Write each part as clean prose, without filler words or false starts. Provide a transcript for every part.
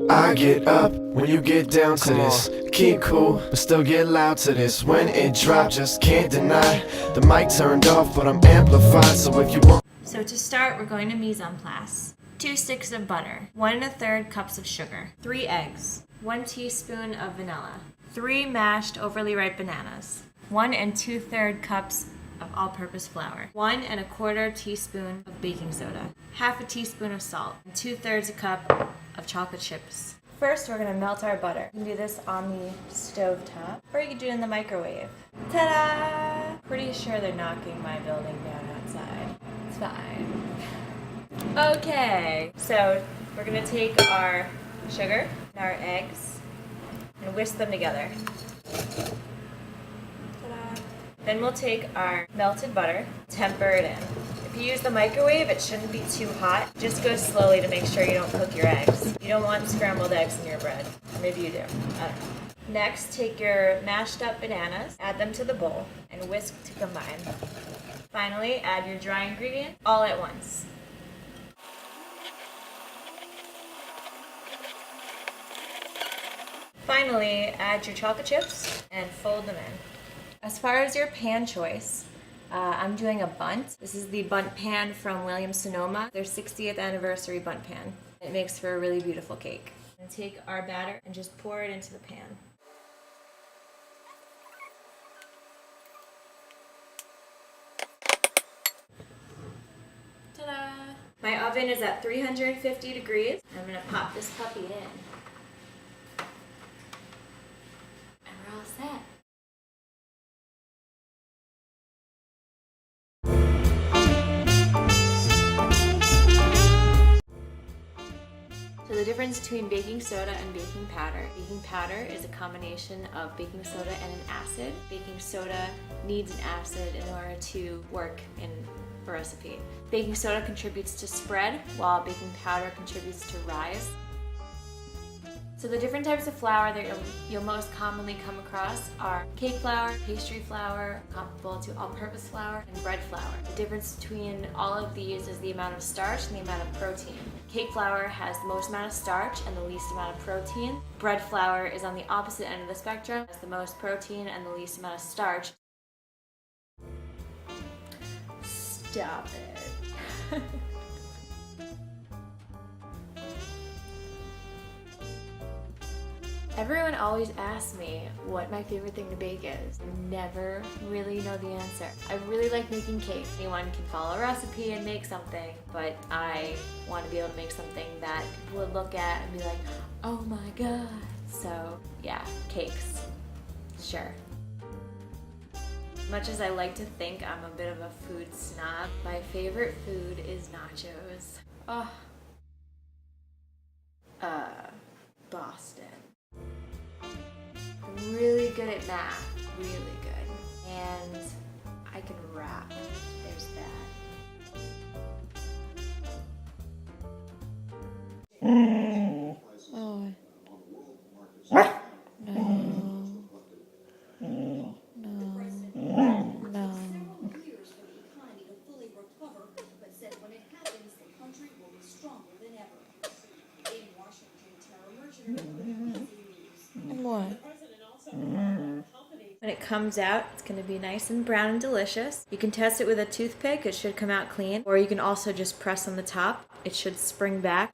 I get up when you get down to this. Keep cool, but still get loud to this. When it drops, just can't deny. The mic turned off, but I'm amplified. So if you want. So to start, we're going to mise-en-place. 2 sticks of butter, 1 1/3 cups of sugar, 3 eggs, 1 teaspoon of vanilla, 3 mashed overly ripe bananas, 1 2/3 cups of all-purpose flour, 1 1/4 teaspoon of baking soda, half a teaspoon of salt, and 2/3 a cup of chocolate chips. First, we're going to melt our butter. You can do this on the stove top, or you can do it in the microwave. Ta-da! Pretty sure they're knocking my building down outside. It's fine. Okay, so we're going to take our sugar and our eggs and whisk them together. Ta-da! Then we'll take our melted butter, temper it in. If you use the microwave, it shouldn't be too hot. Just go slowly to make sure you don't cook your eggs. You don't want scrambled eggs in your bread. Or maybe you do. I don't know. Next, take your mashed up bananas, add them to the bowl, and whisk to combine. Finally, add your dry ingredients all at once. Finally, add your chocolate chips and fold them in. As far as your pan choice, I'm doing a bundt. This is the bundt pan from Williams-Sonoma, their 60th anniversary bundt pan. It makes for a really beautiful cake. And take our batter and just pour it into the pan. Ta-da! My oven is at 350 degrees. I'm gonna pop this puppy in. And we're all set. So the difference between baking soda and baking powder. Baking powder is a combination of baking soda and an acid. Baking soda needs an acid in order to work in a recipe. Baking soda contributes to spread, while baking powder contributes to rise. So the different types of flour that you'll most commonly come across are cake flour, pastry flour, comparable to all-purpose flour, and bread flour. The difference between all of these is the amount of starch and the amount of protein. Cake flour has the most amount of starch and the least amount of protein. Bread flour is on the opposite end of the spectrum, has the most protein and the least amount of starch. Stop it. Everyone always asks me what my favorite thing to bake is. I never really know the answer. I really like making cake. Anyone can follow a recipe and make something, but I want to be able to make something that people would look at and be like, oh my god. So yeah, cakes. Sure. Much as I like to think I'm a bit of a food snob, my favorite food is nachos. Oh. Boston. I'm really good at math, really good. And I can rap, there's that. Oh. No. No. No. What? When it comes out, it's going to be nice and brown and delicious. You can test it with a toothpick, it should come out clean. Or you can also just press on the top, it should spring back.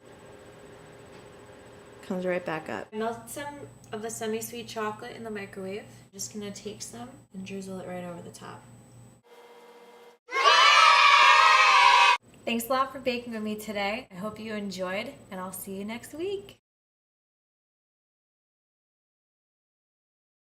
Comes right back up. Melt some of the semi-sweet chocolate in the microwave. I'm just going to take some and drizzle it right over the top. Thanks a lot for baking with me today. I hope you enjoyed, and I'll see you next week.